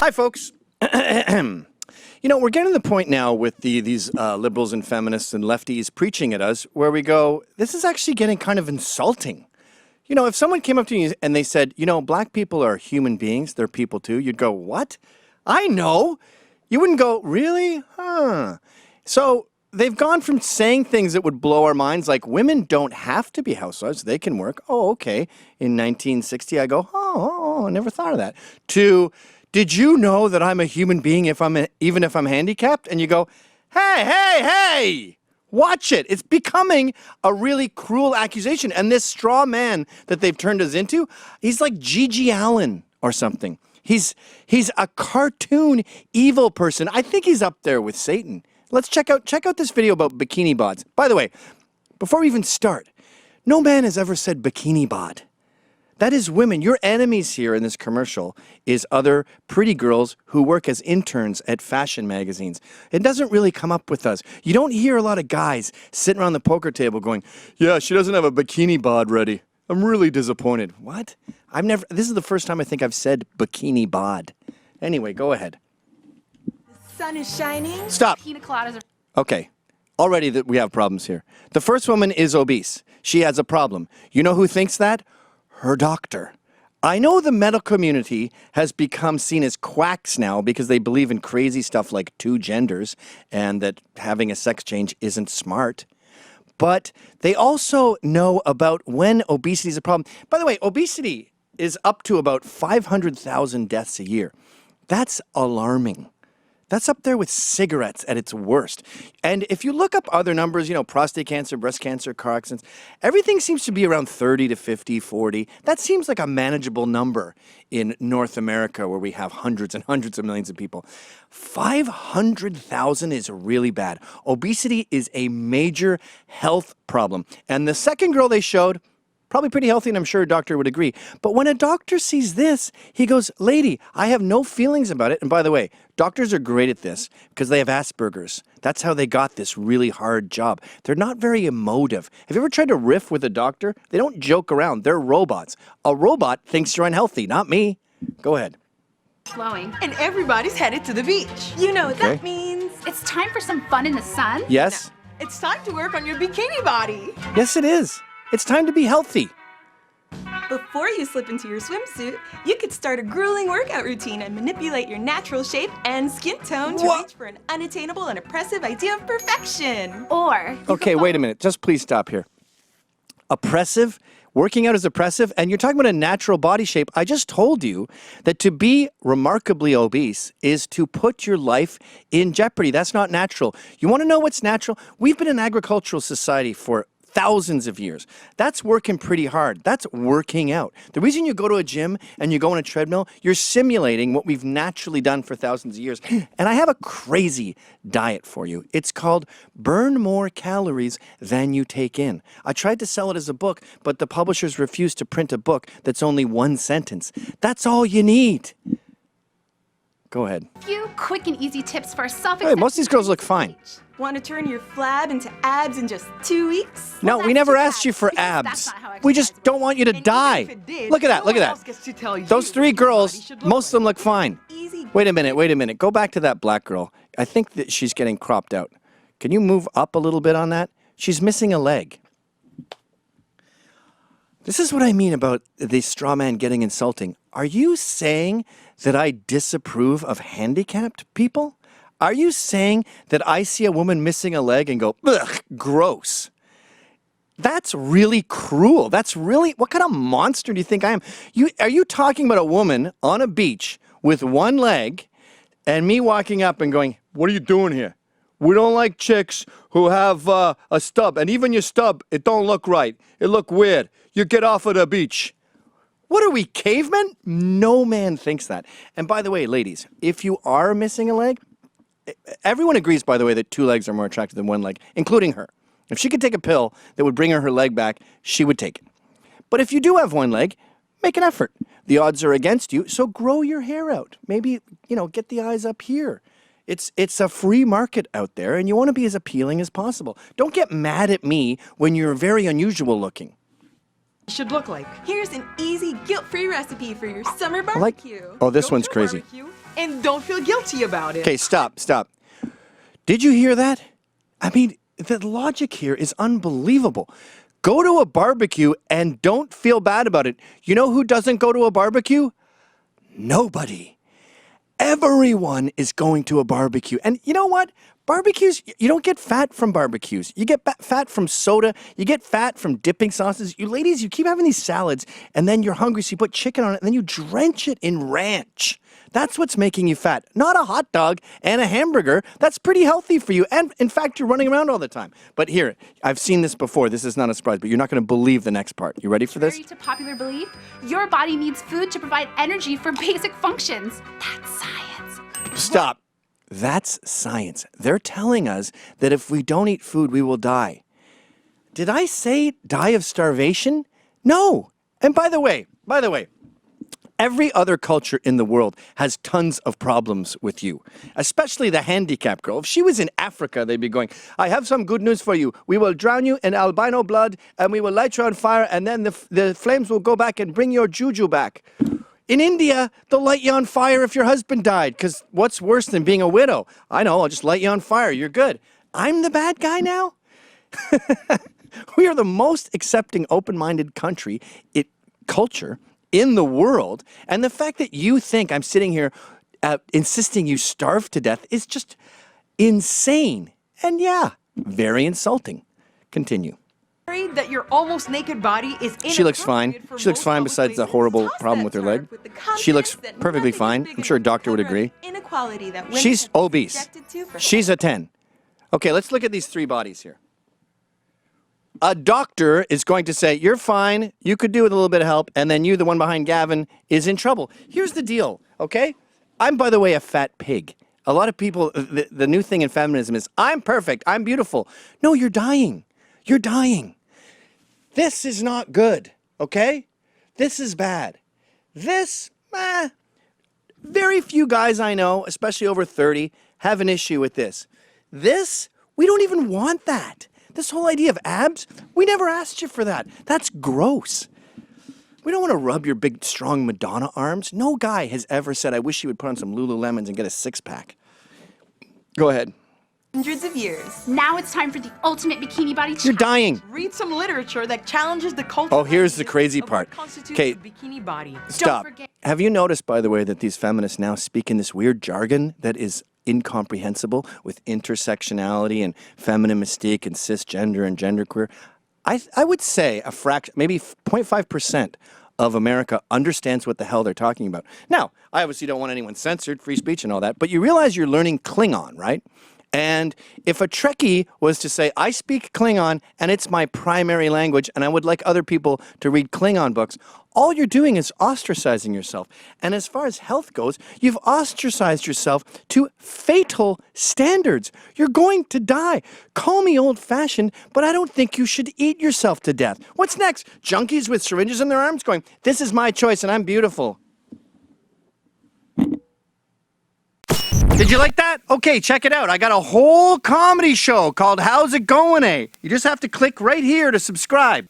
Hi, folks. You know, we're getting to the point now with these liberals and feminists and lefties preaching at us where we go, this is actually getting kind of insulting. You know, if someone came up to you and they said, you know, black people are human beings, they're people too, you'd go, what? I know. You wouldn't go, really? Huh. So they've gone from saying things that would blow our minds, like women don't have to be housewives, they can work. Oh, okay. In 1960, I go, I never thought of that. To, did you know that I'm a human being even if I'm handicapped? And you go, hey, watch it. It's becoming a really cruel accusation. And this straw man that they've turned us into, he's like Gigi Allen or something. He's a cartoon evil person. I think he's up there with Satan. Let's check out this video about bikini bods. By the way, before we even start, no man has ever said bikini bod. That is women. Your enemies here in this commercial is other pretty girls who work as interns at fashion magazines. It doesn't really come up with us. You don't hear a lot of guys sitting around the poker table going, yeah, she doesn't have a bikini bod ready. I'm really disappointed. What? This is the first time I think I've said bikini bod. Anyway, go ahead. The sun is shining. Stop. Pina coladas are... Okay. Already we have problems here. The first woman is obese. She has a problem. You know who thinks that? Her doctor. I know the medical community has become seen as quacks now because they believe in crazy stuff like two genders and that having a sex change isn't smart. But they also know about when obesity is a problem. By the way, obesity is up to about 500,000 deaths a year. That's alarming. That's up there with cigarettes at its worst. And if you look up other numbers, you know, prostate cancer, breast cancer, car accidents, everything seems to be around 30 to 50, 40. That seems like a manageable number in North America where we have hundreds and hundreds of millions of people. 500,000 is really bad. Obesity is a major health problem. And the second girl they showed, probably pretty healthy, and I'm sure a doctor would agree. But when a doctor sees this, he goes, lady, I have no feelings about it. And by the way, doctors are great at this because they have Asperger's. That's how they got this really hard job. They're not very emotive. Have you ever tried to riff with a doctor? They don't joke around. They're robots. A robot thinks you're unhealthy, not me. Go ahead. flowing. And everybody's headed to the beach. You know what that means. It's time for some fun in the sun. Yes? No, it's time to work on your bikini body. Yes, it is. It's time to be healthy. Before you slip into your swimsuit, you could start a grueling workout routine and manipulate your natural shape and skin tone to reach for an unattainable and oppressive idea of perfection. Or... Okay, wait a minute. Just please stop here. Oppressive? Working out is oppressive? And you're talking about a natural body shape. I just told you that to be remarkably obese is to put your life in jeopardy. That's not natural. You want to know what's natural? We've been an agricultural society for thousands of years. That's working pretty hard. That's working out. The reason you go to a gym and you go on a treadmill, you're simulating what we've naturally done for thousands of years. And I have a crazy diet for you. It's called Burn More Calories Than You Take In. I tried to sell it as a book, but the publishers refused to print a book that's only one sentence. That's all you need. Go ahead. A few quick and easy tips for self-acceptance. Hey, most of these girls look fine. Want to turn your flab into abs in just 2 weeks? No, we never asked you for abs. We just don't want you to die. Look at that, look at that. Those three girls, most of them look fine. Wait a minute. Go back to that black girl. I think that she's getting cropped out. Can you move up a little bit on that? She's missing a leg. This is what I mean about the straw man getting insulting. Are you saying that I disapprove of handicapped people? Are you saying that I see a woman missing a leg and go, ugh, gross? That's really cruel. That's really, what kind of monster do you think I am? Are you talking about a woman on a beach with one leg and me walking up and going, what are you doing here? We don't like chicks who have a stub. And even your stub, it don't look right. It look weird. You get off of the beach. What are we, cavemen? No man thinks that. And by the way, ladies, if you are missing a leg, everyone agrees, by the way, that two legs are more attractive than one leg, including her. If she could take a pill that would bring her leg back, she would take it. But if you do have one leg, make an effort. The odds are against you, so grow your hair out. Maybe, get the eyes up here. It's a free market out there, and you want to be as appealing as possible. Don't get mad at me when you're very unusual looking. Should look like. Here's an easy, guilt-free recipe for your summer I like, barbecue. oh, this Go one's to a crazy. barbecue, and don't feel guilty about it. Okay, stop. Did you hear that? I mean, the logic here is unbelievable. Go to a barbecue and don't feel bad about it. You know who doesn't go to a barbecue? Nobody. Everyone is going to a barbecue. And you know what? Barbecues, you don't get fat from barbecues. You get fat from soda. You get fat from dipping sauces. You ladies, you keep having these salads, and then you're hungry, so you put chicken on it, and then you drench it in ranch. That's what's making you fat, not a hot dog and a hamburger. That's pretty healthy for you. And in fact, you're running around all the time. But here, I've seen this before. This is not a surprise, but you're not going to believe the next part. You ready for this? Contrary to popular belief, your body needs food to provide energy for basic functions. That's science. Stop. That's science. They're telling us that if we don't eat food, we will die. Did I say die of starvation? No. And by the way, every other culture in the world has tons of problems with you, especially the handicapped girl. If she was in Africa, they'd be going, I have some good news for you. We will drown you in albino blood, and we will light you on fire, and then the flames will go back and bring your juju back. In India, they'll light you on fire if your husband died, because what's worse than being a widow? I know, I'll just light you on fire. You're good. I'm the bad guy now? We are the most accepting, open-minded culture in the world, and the fact that you think I'm sitting here insisting you starve to death is just insane. And yeah, very insulting. Continue. That your almost naked body is She looks fine. inappropriate for She looks most fine public besides the places. horrible Toss problem that with her turd leg. with the She looks confidence that perfectly nothing is fine. big I'm sure a enough to doctor would cover agree. Inequality that women She's have been obese. subjected to for She's a 10. Okay, let's look at these three bodies here. A doctor is going to say, you're fine, you could do with a little bit of help, and then you, the one behind Gavin, is in trouble. Here's the deal, okay? I'm, by the way, a fat pig. A lot of people, the new thing in feminism is, I'm perfect, I'm beautiful. No, you're dying. You're dying. This is not good, okay? This is bad. This, very few guys I know, especially over 30, have an issue with this. This, we don't even want that. This whole idea of abs, we never asked you for that. That's gross. We don't want to rub your big, strong Madonna arms. No guy has ever said, I wish you would put on some Lululemons and get a six-pack. Go ahead. hundreds of years. Now it's time for the ultimate bikini body challenge. You're dying. Read some literature that challenges the cultural Oh, here's the ideas crazy of what part. constitutes Okay. a bikini body. Stop. forget- Have you noticed, by the way, that these feminists now speak in this weird jargon that is incomprehensible with intersectionality and feminine mystique and cisgender and genderqueer? I would say a fraction, maybe 0.5% of America understands what the hell they're talking about. Now, I obviously don't want anyone censored, free speech and all that, but you realize you're learning Klingon, right? And if a Trekkie was to say, I speak Klingon and it's my primary language and I would like other people to read Klingon books, all you're doing is ostracizing yourself. And as far as health goes, you've ostracized yourself to fatal standards. You're going to die. Call me old-fashioned, but I don't think you should eat yourself to death. What's next? Junkies with syringes in their arms going, this is my choice and I'm beautiful. Did you like that? Okay, check it out. I got a whole comedy show called How's It Going, Eh? You just have to click right here to subscribe.